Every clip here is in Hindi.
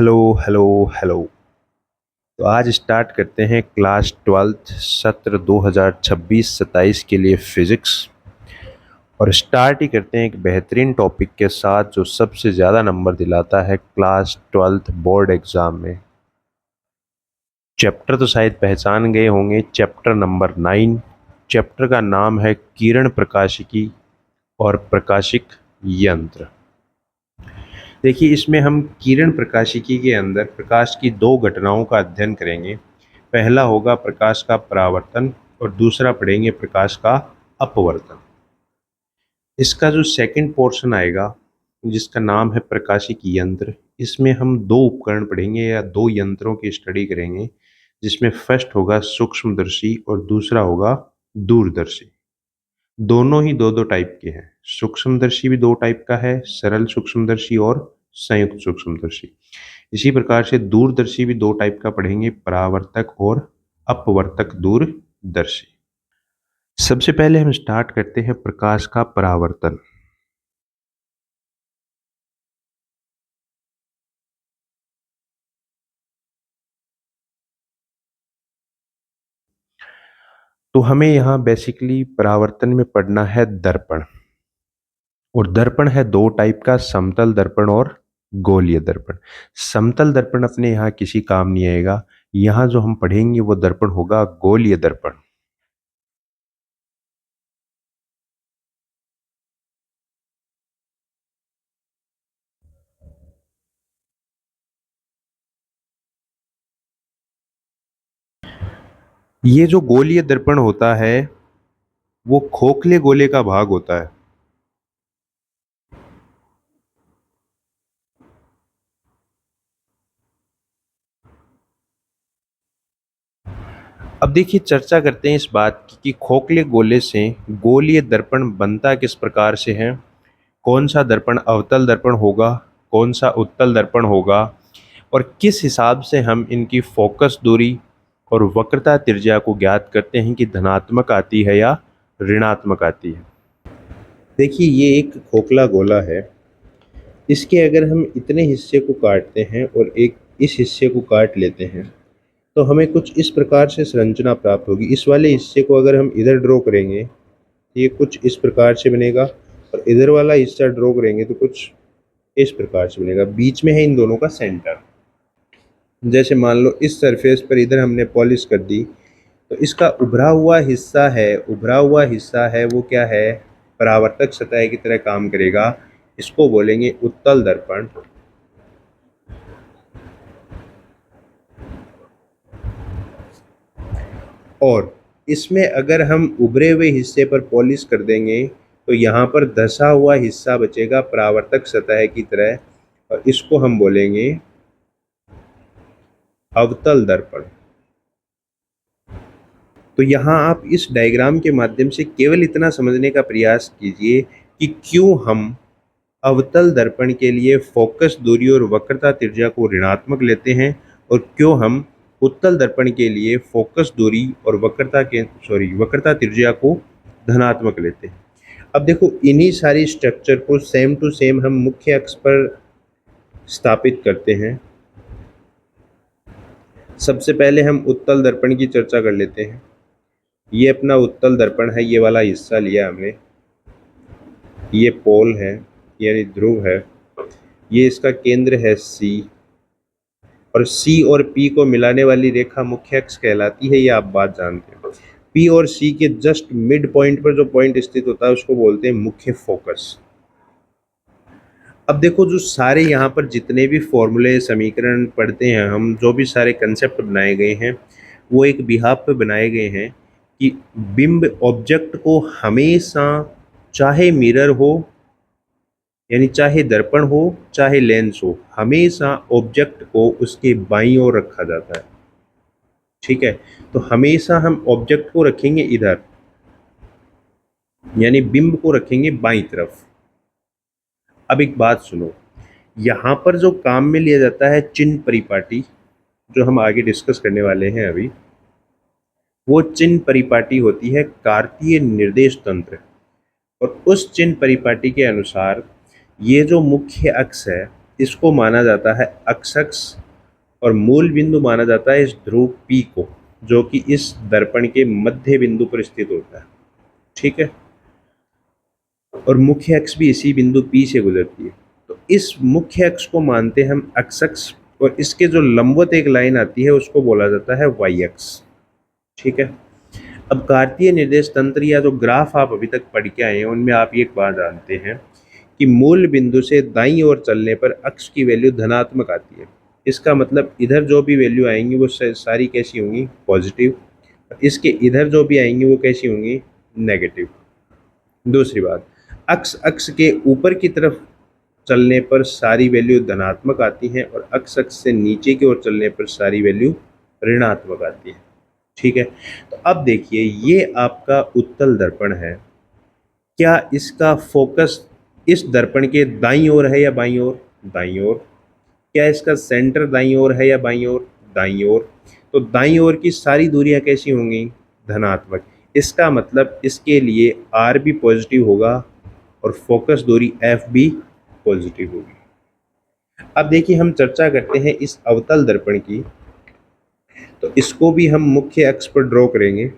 Hello hello hello. तो आज स्टार्ट करते हैं क्लास 12th सत्र 2026-27 के लिए फिजिक्स। और स्टार्ट ही करते हैं एक बेहतरीन टॉपिक के साथ जो सबसे ज़्यादा नंबर दिलाता है क्लास 12th बोर्ड एग्ज़ाम में। चैप्टर तो शायद पहचान गए होंगे, चैप्टर नंबर 9। चैप्टर का नाम है किरण प्रकाशिकी और प्रकाशिक यंत्र। देखिए, इसमें हम किरण प्रकाशिकी के अंदर प्रकाश की दो घटनाओं का अध्ययन करेंगे। पहला होगा प्रकाश का परावर्तन और दूसरा पढ़ेंगे प्रकाश का अपवर्तन। इसका जो सेकंड पोर्शन आएगा जिसका नाम है प्रकाशिक यंत्र, इसमें हम दो उपकरण पढ़ेंगे या दो यंत्रों की स्टडी करेंगे, जिसमें फर्स्ट होगा सूक्ष्मदर्शी और दूसरा होगा दूरदर्शी। दोनों ही दो दो टाइप के हैं। सूक्ष्मदर्शी भी दो टाइप का है, सरल सूक्ष्मदर्शी और संयुक्त सूक्ष्मदर्शी। इसी प्रकार से दूरदर्शी भी दो टाइप का पढ़ेंगे, परावर्तक और अपवर्तक दूरदर्शी। सबसे पहले हम स्टार्ट करते हैं प्रकाश का परावर्तन। तो हमें यहाँ बेसिकली परावर्तन में पढ़ना है दर्पण। और दर्पण है दो टाइप का, समतल दर्पण और गोलीय दर्पण। समतल दर्पण अपने यहाँ किसी काम नहीं आएगा। यहाँ जो हम पढ़ेंगे वो दर्पण होगा गोलीय दर्पण। ये जो गोलीय दर्पण होता है वो खोखले गोले का भाग होता है। अब देखिए, चर्चा करते हैं इस बात की कि खोखले गोले से गोलीय दर्पण बनता किस प्रकार से है। कौन सा दर्पण अवतल दर्पण होगा, कौन सा उत्तल दर्पण होगा, और किस हिसाब से हम इनकी फोकस दूरी और वक्रता त्रिज्या को ज्ञात करते हैं कि धनात्मक आती है या ऋणात्मक आती है। देखिए, ये एक खोखला गोला है। इसके अगर हम इतने हिस्से को काटते हैं और एक इस हिस्से को काट लेते हैं तो हमें कुछ इस प्रकार से संरचना प्राप्त होगी। इस वाले हिस्से को अगर हम इधर ड्रॉ करेंगे तो ये कुछ इस प्रकार से बनेगा, और इधर वाला हिस्सा ड्रॉ करेंगे तो कुछ इस प्रकार से बनेगा। बीच में है इन दोनों का सेंटर। जैसे मान लो इस सरफेस पर इधर हमने पॉलिश कर दी, तो इसका उभरा हुआ हिस्सा है वो क्या है, परावर्तक सतह की तरह काम करेगा। इसको बोलेंगे उत्तल दर्पण। और इसमें अगर हम उभरे हुए हिस्से पर पॉलिश कर देंगे तो यहाँ पर धंसा हुआ हिस्सा बचेगा परावर्तक सतह की तरह, और इसको हम बोलेंगे अवतल दर्पण। तो यहाँ आप इस डायग्राम के माध्यम से केवल इतना समझने का प्रयास कीजिए कि क्यों हम अवतल दर्पण के लिए फोकस दूरी और वक्रता त्रिज्या को ऋणात्मक लेते हैं, और क्यों हम उत्तल दर्पण के लिए फोकस दूरी और वक्रता त्रिज्या को धनात्मक लेते हैं। अब देखो, इन्हीं सारी स्ट्रक्चर को सेम टू सेम हम मुख्य अक्ष पर स्थापित करते हैं। सबसे पहले हम उत्तल दर्पण की चर्चा कर लेते हैं। ये अपना उत्तल दर्पण है, ये वाला हिस्सा लिया हमने। ये पोल है यानी ध्रुव है। ये इसका केंद्र है C, और C और P को मिलाने वाली रेखा मुख्य अक्ष कहलाती है, ये आप बात जानते हैं। P और C के जस्ट मिड पॉइंट पर जो पॉइंट स्थित होता है उसको बोलते हैं मुख्य फोकस। अब देखो, जो सारे यहाँ पर जितने भी फॉर्मूले समीकरण पढ़ते हैं हम, जो भी सारे कंसेप्ट बनाए गए हैं वो एक बिहाफ पे बनाए गए हैं कि बिंब ऑब्जेक्ट को हमेशा, चाहे मिरर हो यानी चाहे दर्पण हो चाहे लेंस हो, हमेशा ऑब्जेक्ट को उसके बाईं ओर रखा जाता है। ठीक है, तो हमेशा हम ऑब्जेक्ट को रखेंगे इधर, यानी बिंब को रखेंगे बाईं तरफ। अब एक बात सुनो, यहाँ पर जो काम में लिया जाता है चिन्ह परिपाटी, जो हम आगे डिस्कस करने वाले हैं अभी, वो चिन्ह परिपाटी होती है कार्तीय निर्देश तंत्र। और उस चिन्ह परिपाटी के अनुसार ये जो मुख्य अक्ष है इसको माना जाता है अक्ष और मूल बिंदु माना जाता है इस ध्रुव P को, जो कि इस दर्पण के मध्य बिंदु पर स्थित होता है। ठीक है, और मुख्य अक्ष भी इसी बिंदु P से गुजरती है। तो इस मुख्य अक्ष को मानते हैं हम x अक्ष, और इसके जो लंबवत एक लाइन आती है उसको बोला जाता है y अक्ष। ठीक है, अब कार्तीय निर्देश तंत्र या जो ग्राफ आप अभी तक पढ़ के आए हैं उनमें आप एक बात जानते हैं कि मूल बिंदु से दाईं ओर चलने पर अक्ष की वैल्यू धनात्मक आती है। इसका मतलब इधर जो भी वैल्यू आएंगी वो सारी कैसी होंगी, पॉजिटिव। इसके इधर जो भी आएंगी वो कैसी होंगी, नेगेटिव। दूसरी बात, अक्ष अक्ष के ऊपर की तरफ चलने पर सारी वैल्यू धनात्मक आती हैं और अक्ष अक्ष से नीचे की ओर चलने पर सारी वैल्यू ऋणात्मक आती है। ठीक है, तो अब देखिए ये आपका उत्तल दर्पण है। क्या इसका फोकस इस दर्पण के दाईं ओर है या बाईं ओर, दाईं ओर। क्या इसका सेंटर दाईं ओर है या बाईं ओर, दाईं ओर। तो दाईं ओर की सारी दूरियां कैसी होंगी, धनात्मक। इसका मतलब इसके लिए r भी पॉजिटिव होगा और फोकस दूरी f भी पॉजिटिव होगी। अब देखिए हम चर्चा करते हैं इस अवतल दर्पण की, तो इसको भी हम मुख्य अक्ष पर ड्रॉ करेंगे।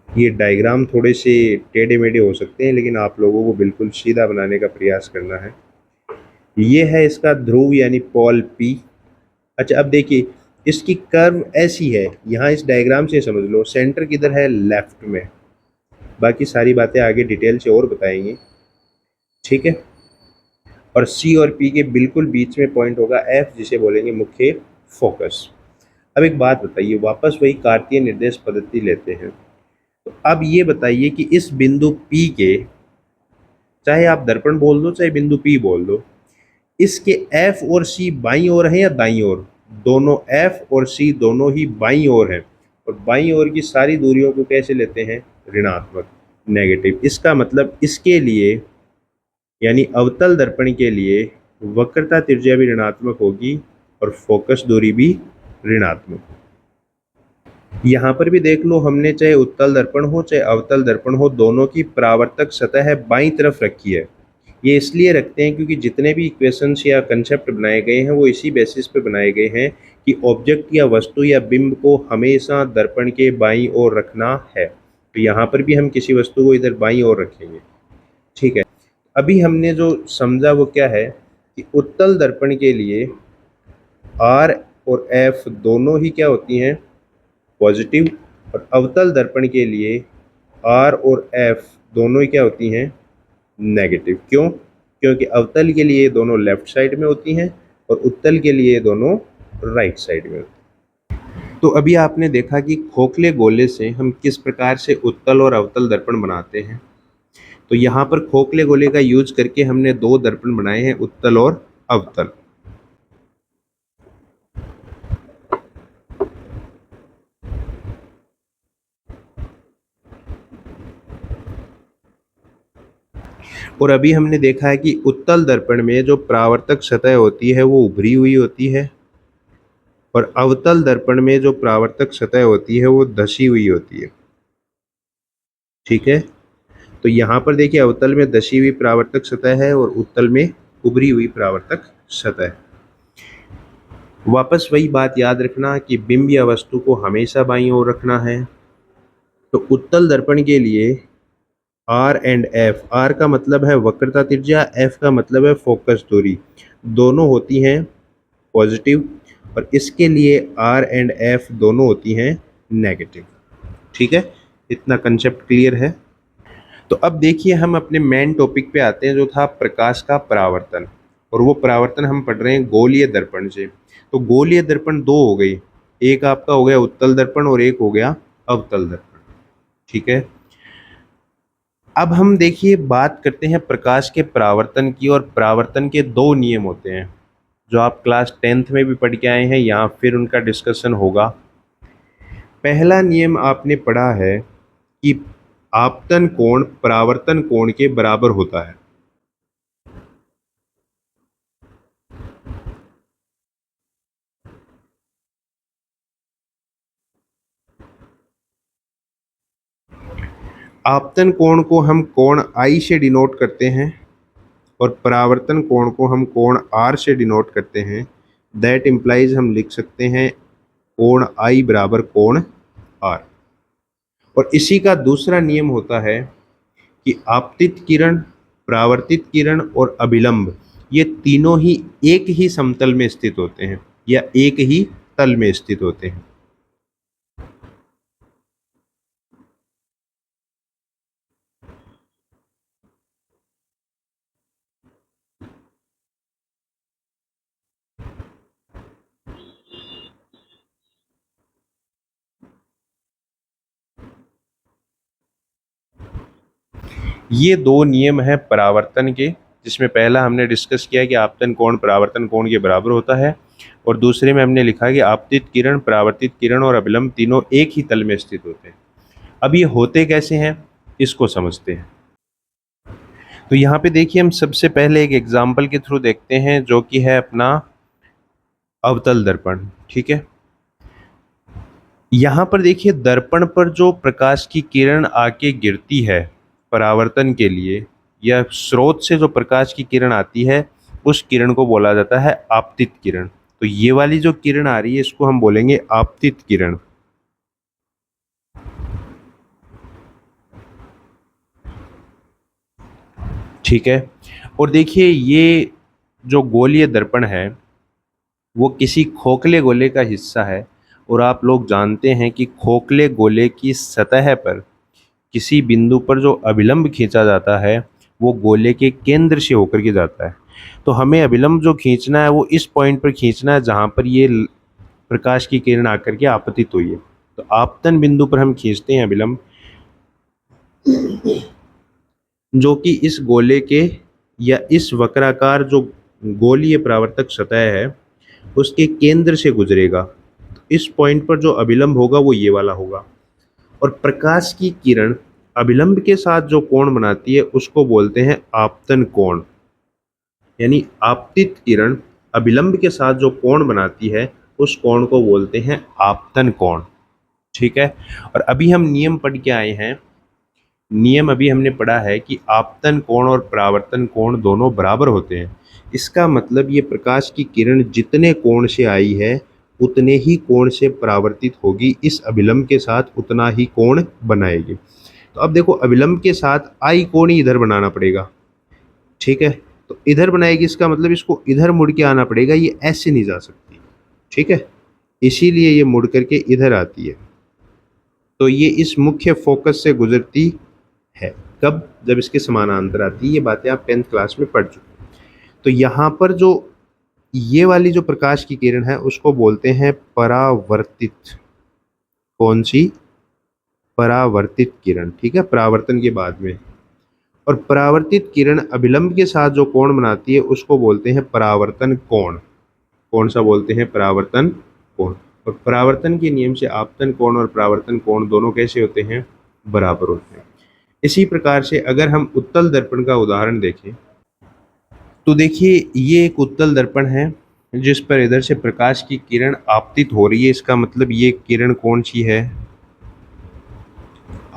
ये डायग्राम थोड़े से टेढ़े मेढ़े हो सकते हैं, लेकिन आप लोगों को बिल्कुल सीधा बनाने का प्रयास करना है। ये है इसका ध्रुव यानी पोल P। अच्छा, अब देखिए इसकी कर्व ऐसी है, यहाँ इस डायग्राम से समझ लो सेंटर किधर है, लेफ्ट में। बाकी सारी बातें आगे डिटेल से और बताएंगे। ठीक है, और C और P के बिल्कुल बीच में पॉइंट होगा F, जिसे बोलेंगे मुख्य फोकस। अब एक बात बताइए, वापस वही कार्तीय निर्देश पद्धति लेते हैं। तो अब ये बताइए कि इस बिंदु P के, चाहे आप दर्पण बोल दो चाहे बिंदु P बोल दो, इसके F और C बाईं ओर है या दाईं ओर, दोनों F और C दोनों ही बाईं ओर हैं। और बाईं ओर की सारी दूरियों को कैसे लेते हैं, ऋणात्मक, नेगेटिव। इसका मतलब इसके लिए यानी अवतल दर्पण के लिए वक्रता त्रिज्या भी ऋणात्मक होगी और फोकस दूरी भी ऋणात्मक। यहाँ पर भी देख लो, हमने चाहे उत्तल दर्पण हो चाहे अवतल दर्पण हो, दोनों की परावर्तक सतह बाईं तरफ रखी है। ये इसलिए रखते हैं क्योंकि जितने भी इक्वेशंस या कंसेप्ट बनाए गए हैं वो इसी बेसिस पे बनाए गए हैं कि ऑब्जेक्ट या वस्तु या बिंब को हमेशा दर्पण के बाईं ओर रखना है। तो यहाँ पर भी हम किसी वस्तु को इधर बाईं ओर रखेंगे। ठीक है, अभी हमने जो समझा वो क्या है कि उत्तल दर्पण के लिए R और F दोनों ही क्या होती हैं, पॉजिटिव, और अवतल दर्पण के लिए R और F दोनों ही क्या होती हैं, नेगेटिव। क्यों, क्योंकि अवतल के लिए दोनों लेफ्ट साइड में होती हैं और उत्तल के लिए दोनों राइट साइड में होती हैं। तो अभी आपने देखा कि खोखले गोले से हम किस प्रकार से उत्तल और अवतल दर्पण बनाते हैं। तो यहाँ पर खोखले गोले का यूज करके हमने दो दर्पण बनाए हैं, उत्तल और अवतल। और अभी हमने देखा है कि उत्तल दर्पण में जो परावर्तक सतह होती है वो उभरी हुई होती है और अवतल दर्पण में जो परावर्तक सतह होती है वो धसी हुई होती है। ठीक है, तो यहाँ पर देखिए अवतल में धसी हुई परावर्तक सतह है और उत्तल में उभरी हुई परावर्तक सतह। वापस वही बात याद रखना कि बिंब या वस्तु को हमेशा बाईं ओर रखना है। तो उत्तल दर्पण के लिए R एंड F, R का मतलब है वक्रता त्रिज्या, F का मतलब है फोकस दूरी, दोनों होती हैं पॉजिटिव, और इसके लिए R एंड F दोनों होती हैं नेगेटिव। ठीक है, इतना कंसेप्ट क्लियर है। तो अब देखिए हम अपने मेन टॉपिक पे आते हैं जो था प्रकाश का परावर्तन, और वो परावर्तन हम पढ़ रहे हैं गोलीय दर्पण से। तो गोलीय दर्पण दो हो गई, एक आपका हो गया उत्तल दर्पण और एक हो गया अवतल दर्पण। ठीक है, अब हम देखिए बात करते हैं प्रकाश के परावर्तन की, और परावर्तन के दो नियम होते हैं जो आप क्लास 10th में भी पढ़ के आए हैं, यहाँ फिर उनका डिस्कशन होगा। पहला नियम आपने पढ़ा है कि आपतन कोण परावर्तन कोण के बराबर होता है। आपतन कोण को हम कोण आई से डिनोट करते हैं, और परावर्तन कोण को हम कोण आर से डिनोट करते हैं, दैट इम्प्लाइज हम लिख सकते हैं कोण आई बराबर कोण आर। और इसी का दूसरा नियम होता है कि आपतित किरण, परावर्तित किरण और अभिलंब ये तीनों ही एक ही समतल में स्थित होते हैं या एक ही तल में स्थित होते हैं। ये दो नियम हैं परावर्तन के, जिसमें पहला हमने डिस्कस किया कि आपतन कोण परावर्तन कोण के बराबर होता है, और दूसरे में हमने लिखा कि आपतित किरण, परावर्तित किरण और अभिलंब तीनों एक ही तल में स्थित होते हैं। अब ये होते कैसे हैं इसको समझते हैं। तो यहाँ पे देखिए, हम सबसे पहले एक एग्जाम्पल के थ्रू देखते हैं जो कि है अपना अवतल दर्पण। ठीक है, यहाँ पर देखिए दर्पण पर जो प्रकाश की किरण आके गिरती है परावर्तन के लिए, या स्रोत से जो प्रकाश की किरण आती है उस किरण को बोला जाता है आपतित किरण। तो ये वाली जो किरण आ रही है इसको हम बोलेंगे आपतित किरण। ठीक है, और देखिए ये जो गोलीय दर्पण है वो किसी खोखले गोले का हिस्सा है, और आप लोग जानते हैं कि खोखले गोले की सतह पर किसी बिंदु पर जो अभिलंब खींचा जाता है वो गोले के केंद्र से होकर के जाता है। तो हमें अभिलंब जो खींचना है वो इस पॉइंट पर खींचना है जहाँ पर ये प्रकाश की किरण आकर के आपतित हुई है। तो आपतन बिंदु पर हम खींचते हैं अभिलंब, जो कि इस गोले के या इस वक्राकार जो गोलीय परावर्तक सतह है उसके केंद्र से गुजरेगा। तो इस पॉइंट पर जो अभिलंब होगा वो ये वाला होगा, और प्रकाश की किरण अभिलंब के साथ जो कोण बनाती है उसको बोलते हैं आपतन कोण। यानी आपतित किरण अभिलंब के साथ जो कोण बनाती है उस कोण को बोलते हैं आपतन कोण। ठीक है, और अभी हम नियम पढ़ के आए हैं। नियम अभी हमने पढ़ा है कि आपतन कोण और परावर्तन कोण दोनों बराबर होते हैं। इसका मतलब ये प्रकाश की किरण जितने कोण से आई है उतने ही कोण से परावर्तित होगी, इस अभिलंब के साथ उतना ही कोण बनाएगी। तो अब देखो अभिलंब के साथ आई कोण ही इधर बनाना पड़ेगा। ठीक है, तो इधर बनाएगी, इसका मतलब इसको इधर मुड़ के आना पड़ेगा, ये ऐसे नहीं जा सकती। ठीक है, इसीलिए ये मुड़ करके इधर आती है। तो ये इस मुख्य फोकस से गुजरती है। कब? जब इसके समानांतर आती है। ये बातें आप 10th क्लास में पढ़ चुके हैं। तो यहाँ पर जो ये वाली जो प्रकाश की किरण है उसको बोलते हैं परावर्तित। कौन सी? परावर्तित किरण। ठीक है, परावर्तन के बाद में। और परावर्तित किरण अभिलंब के साथ जो कोण बनाती है उसको बोलते हैं परावर्तन कोण। कौन सा बोलते हैं? परावर्तन कोण। और परावर्तन के नियम से आपतन कोण और परावर्तन कोण दोनों कैसे होते हैं? बराबर होते हैं। इसी प्रकार से अगर हम उत्तल दर्पण का उदाहरण देखें तो देखिए ये एक उत्तल दर्पण है जिस पर इधर से प्रकाश की किरण आपतित हो रही है। इसका मतलब ये किरण कौन सी है?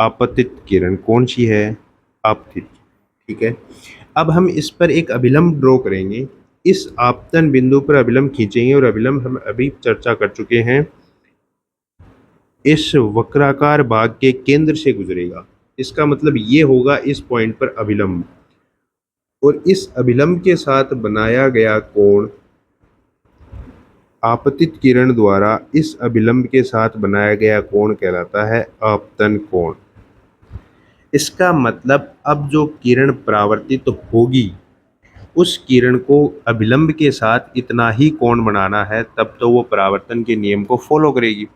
आपतित किरण। कौन सी है? आपतित। ठीक है, अब हम इस पर एक अभिलंब ड्रॉ करेंगे। इस आपतन बिंदु पर अभिलंब खींचेंगे, और अभिलंब हम अभी चर्चा कर चुके हैं इस वक्राकार भाग के केंद्र से गुजरेगा। इसका मतलब ये होगा इस पॉइंट पर अभिलंब, और इस अभिलंब के साथ बनाया गया कोण आपतित किरण द्वारा इस अभिलंब के साथ बनाया गया कोण कहलाता है आपतन कोण। इसका मतलब अब जो किरण परावर्तित होगी उस किरण को अभिलंब के साथ इतना ही कोण बनाना है, तब तो वो परावर्तन के नियम को फॉलो करेगी।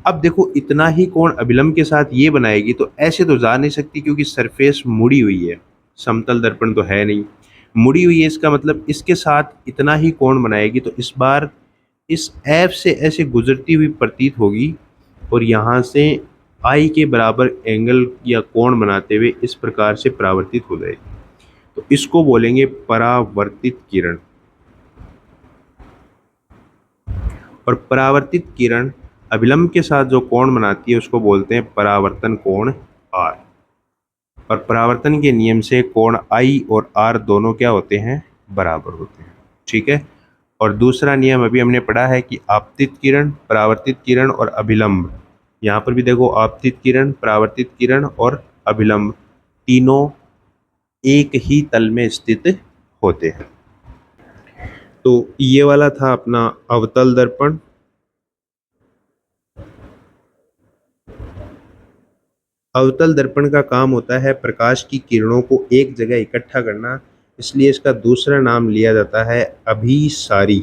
अब देखो इतना ही कोण अभिलंब के साथ ये बनाएगी तो ऐसे तो जा नहीं सकती, क्योंकि सरफेस मुड़ी हुई है, समतल दर्पण तो है नहीं, मुड़ी हुई है। इसका मतलब इसके साथ इतना ही कोण बनाएगी, तो इस बार इस ऐप से ऐसे गुजरती हुई प्रतीत होगी, और यहाँ से आई के बराबर एंगल या कोण बनाते हुए इस प्रकार से परावर्तित हो जाएगी। तो इसको बोलेंगे परावर्तित किरण। और परावर्तित किरण अभिलंब के साथ जो कोण बनाती है उसको बोलते हैं परावर्तन कोण आर। और परावर्तन के नियम से कोण आई और आर दोनों क्या होते हैं, बराबर होते हैं। ठीक है। और दूसरा नियम अभी हमने पढ़ा है कि आपतित किरण, परावर्तित किरण और अभिलंब, यहाँ पर भी देखो आपतित किरण, परावर्तित किरण और अभिलंब तीनों एक ही तल में स्थित होते हैं। तो ये वाला था अपना अवतल दर्पण। अवतल दर्पण का काम होता है प्रकाश की किरणों को एक जगह इकट्ठा करना, इसलिए इसका दूसरा नाम लिया जाता है अभिसारी,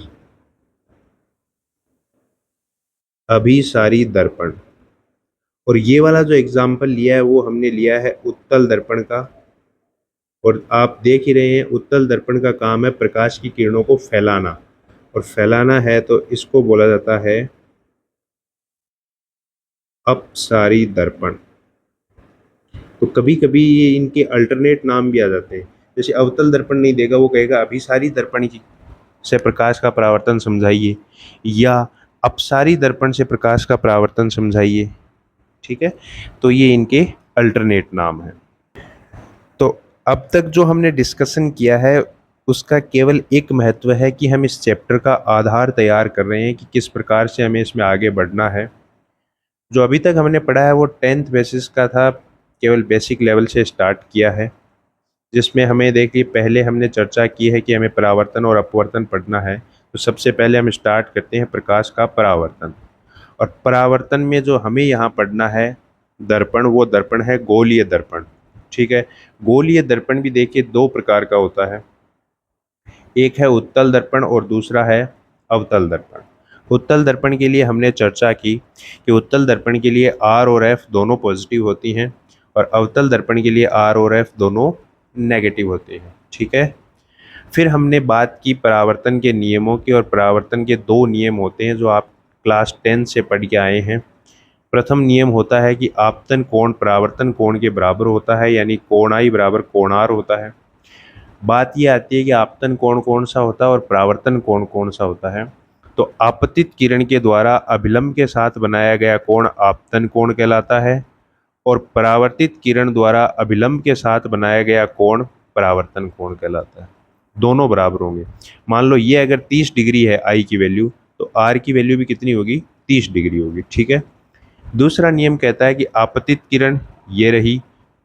अभिसारी दर्पण। और ये वाला जो एग्जाम्पल लिया है वो हमने लिया है उत्तल दर्पण का। और आप देख ही रहे हैं उत्तल दर्पण का काम है प्रकाश की किरणों को फैलाना, और फैलाना है तो इसको बोला जाता है अपसारी दर्पण। तो कभी कभी ये इनके अल्टरनेट नाम भी आ जाते हैं, जैसे अवतल दर्पण नहीं देगा, वो कहेगा अभिसारी दर्पण की से प्रकाश का परावर्तन समझाइए, या अपसारी दर्पण से प्रकाश का परावर्तन समझाइए। ठीक है। तो ये इनके अल्टरनेट नाम है। तो अब तक जो हमने डिस्कशन किया है उसका केवल एक महत्व है कि हम इस चैप्टर का आधार तैयार कर रहे हैं कि किस प्रकार से हमें इसमें आगे बढ़ना है। जो अभी तक हमने पढ़ा है वो 10th बेसिस का था, केवल बेसिक लेवल से स्टार्ट किया है, जिसमें हमें देखिए पहले हमने चर्चा की है कि हमें परावर्तन और अपवर्तन पढ़ना है। तो सबसे पहले हम स्टार्ट करते हैं प्रकाश का परावर्तन। और परावर्तन में जो हमें यहाँ पढ़ना है दर्पण, वो दर्पण है गोलीय दर्पण। ठीक है। गोलीय दर्पण भी देखिए दो प्रकार का होता है, एक है उत्तल दर्पण और दूसरा है अवतल दर्पण। उत्तल दर्पण के लिए हमने चर्चा की कि उत्तल दर्पण के लिए आर और एफ दोनों पॉजिटिव होती हैं, और अवतल दर्पण के लिए आर और एफ दोनों नेगेटिव होते हैं। ठीक है। फिर हमने बात की परावर्तन के नियमों की, और परावर्तन के दो नियम होते हैं जो आप क्लास 10 से पढ़ के आए हैं। प्रथम नियम होता है कि आपतन कोण परावर्तन कोण के बराबर होता है, यानी कोण आई बराबर कोण आर होता है। बात ये आती है कि आपतन कोण कौन सा होता है और परावर्तन कोण कौन सा होता है। तो आपतित किरण के द्वारा अभिलंब के साथ बनाया गया कोण आपतन कोण कहलाता है, और परावर्तित किरण द्वारा अभिलंब के साथ बनाया गया कोण परावर्तन कोण कहलाता है। दोनों बराबर होंगे। मान लो ये अगर 30 डिग्री है आई की वैल्यू, तो आर की वैल्यू भी कितनी होगी, 30 डिग्री होगी। ठीक है। दूसरा नियम कहता है कि आपतित किरण ये रही,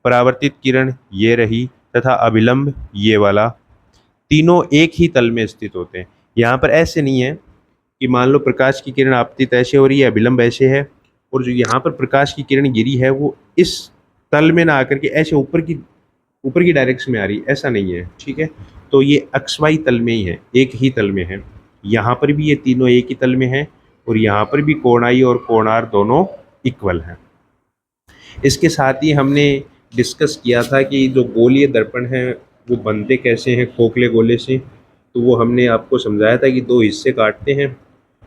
परावर्तित किरण ये रही, तथा अभिलंब ये वाला, तीनों एक ही तल में स्थित होते हैं। यहाँ पर ऐसे नहीं है कि मान लो प्रकाश की किरण आपतित ऐसे हो रही है, अभिलंब ऐसे है, और जो यहाँ पर प्रकाश की किरण गिरी है वो इस तल में ना आकर के ऐसे ऊपर की डायरेक्शन में आ रही है, ऐसा नहीं है। ठीक है। तो ये XY तल में ही है, एक ही तल में है। यहाँ पर भी ये तीनों एक ही तल में है, और यहाँ पर भी कोण आई और कोण आर दोनों इक्वल हैं। इसके साथ ही हमने डिस्कस किया था कि जो गोलीय दर्पण हैं वो बनते कैसे हैं खोखले गोले से। तो वो हमने आपको समझाया था कि दो हिस्से काटते हैं,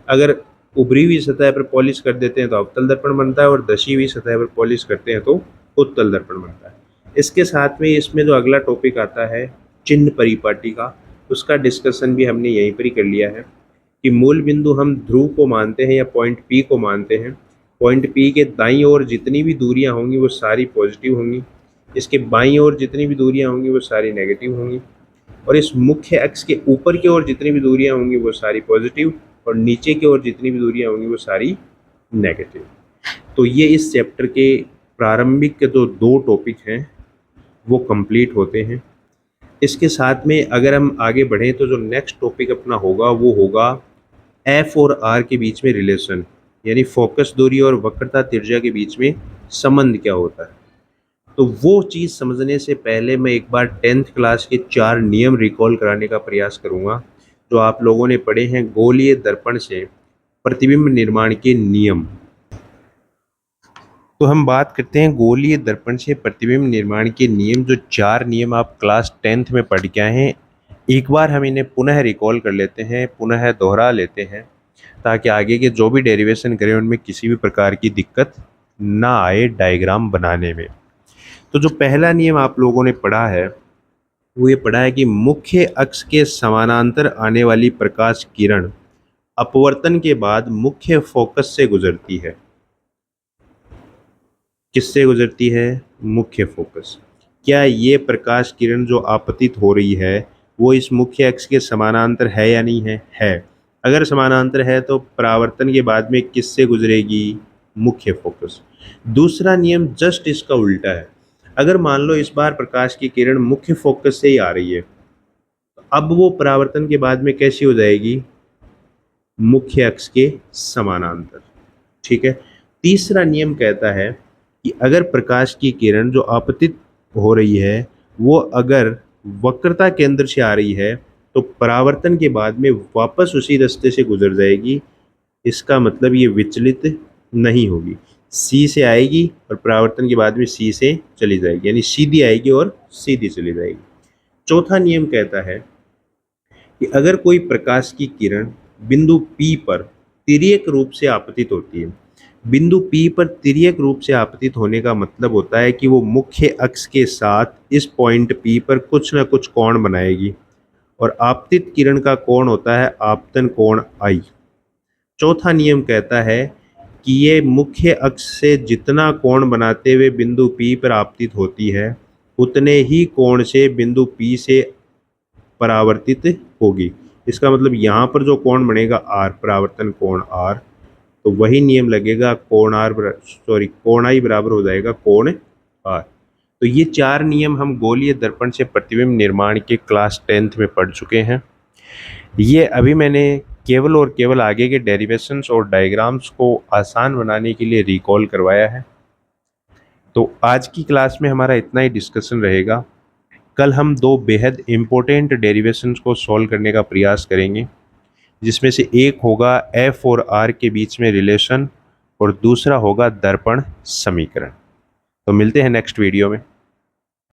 अगर उभरी हुई सतह पर पॉलिश कर देते हैं तो अवतल दर्पण बनता है, और धसी हुई सतह पर पॉलिश करते हैं तो उत्तल दर्पण बनता है। इसके साथ में इसमें जो अगला टॉपिक आता है चिन्ह परिपाटी का, उसका डिस्कशन भी हमने यहीं पर ही कर लिया है कि मूल बिंदु हम ध्रुव को मानते हैं या पॉइंट पी को मानते हैं। पॉइंट पी के दाईं ओर जितनी भी दूरियां होंगी वो सारी पॉजिटिव होंगी, इसके बाईं ओर जितनी भी दूरियां होंगी वो सारी नेगेटिव होंगी, और इस मुख्य अक्ष के ऊपर की ओर जितनी भी दूरियां होंगी वो सारी पॉजिटिव, और नीचे की ओर जितनी भी दूरियां होंगी वो सारी नेगेटिव। तो ये इस चैप्टर के प्रारंभिक के जो दो टॉपिक हैं वो कंप्लीट होते हैं। इसके साथ में अगर हम आगे बढ़ें तो जो नेक्स्ट टॉपिक अपना होगा वो होगा एफ और आर के बीच में रिलेशन, यानी फोकस दूरी और वक्रता त्रिज्या के बीच में संबंध क्या होता है। तो वो चीज़ समझने से पहले मैं एक बार 10th क्लास के 4 नियम रिकॉल कराने का प्रयास करूँगा जो आप लोगों ने पढ़े हैं गोलीय दर्पण से प्रतिबिंब निर्माण के नियम। तो हम बात करते हैं गोलीय दर्पण से प्रतिबिंब निर्माण के नियम। जो 4 नियम आप क्लास 10th में पढ़ के आए हैं, एक बार हम इन्हें पुनः रिकॉल कर लेते हैं, पुनः दोहरा लेते हैं, ताकि आगे के जो भी डेरिवेशन करें उनमें किसी भी प्रकार की दिक्कत ना आए डायग्राम बनाने में। तो जो पहला नियम आप लोगों ने पढ़ा है वो ये पढ़ा है कि मुख्य अक्ष के समानांतर आने वाली प्रकाश किरण अपवर्तन के बाद मुख्य फोकस से गुजरती है। किससे गुजरती है? मुख्य फोकस। क्या ये प्रकाश किरण जो आपतित हो रही है वो इस मुख्य अक्ष के समानांतर है या नहीं है? है। अगर समानांतर है तो परावर्तन के बाद में किससे गुजरेगी? मुख्य फोकस। दूसरा नियम जस्ट इसका उल्टा है। अगर मान लो इस बार प्रकाश की किरण मुख्य फोकस से ही आ रही है, तो अब वो परावर्तन के बाद में कैसी हो जाएगी? मुख्य अक्ष के समानांतर। ठीक है। तीसरा नियम कहता है कि अगर प्रकाश की किरण जो आपतित हो रही है वो अगर वक्रता केंद्र से आ रही है तो परावर्तन के बाद में वापस उसी रास्ते से गुजर जाएगी। इसका मतलब ये विचलित नहीं होगी, सी से आएगी और परावर्तन के बाद में सी से चली जाएगी, यानी सीधी आएगी और सीधी चली जाएगी। चौथा नियम कहता है कि अगर कोई प्रकाश की किरण बिंदु P पर तिर्यक रूप से आपतित होती है, बिंदु P पर तिर्यक रूप से आपतित होने का मतलब होता है कि वो मुख्य अक्ष के साथ इस पॉइंट P पर कुछ ना कुछ कोण बनाएगी और आपतित किरण का कोण होता है आपतन कोण I। चौथा नियम कहता है कि ये मुख्य अक्ष से जितना कोण बनाते हुए बिंदु P पर आपतित होती है उतने ही कोण से बिंदु P से परावर्तित होगी। इसका मतलब यहाँ पर जो कोण बनेगा R, परावर्तन कोण R, तो वही नियम लगेगा, कोण I बराबर हो जाएगा कोण R। तो ये चार नियम हम गोलीय दर्पण से प्रतिबिंब निर्माण के क्लास 10th में पढ़ चुके हैं। ये अभी मैंने केवल और केवल आगे के डेरिवेशंस और डायग्राम्स को आसान बनाने के लिए रिकॉल करवाया है। तो आज की क्लास में हमारा इतना ही डिस्कशन रहेगा। कल हम दो बेहद इम्पोर्टेंट डेरिवेशंस को सॉल्व करने का प्रयास करेंगे, जिसमें से एक होगा एफ और आर के बीच में रिलेशन और दूसरा होगा दर्पण समीकरण। तो मिलते हैं नेक्स्ट वीडियो में।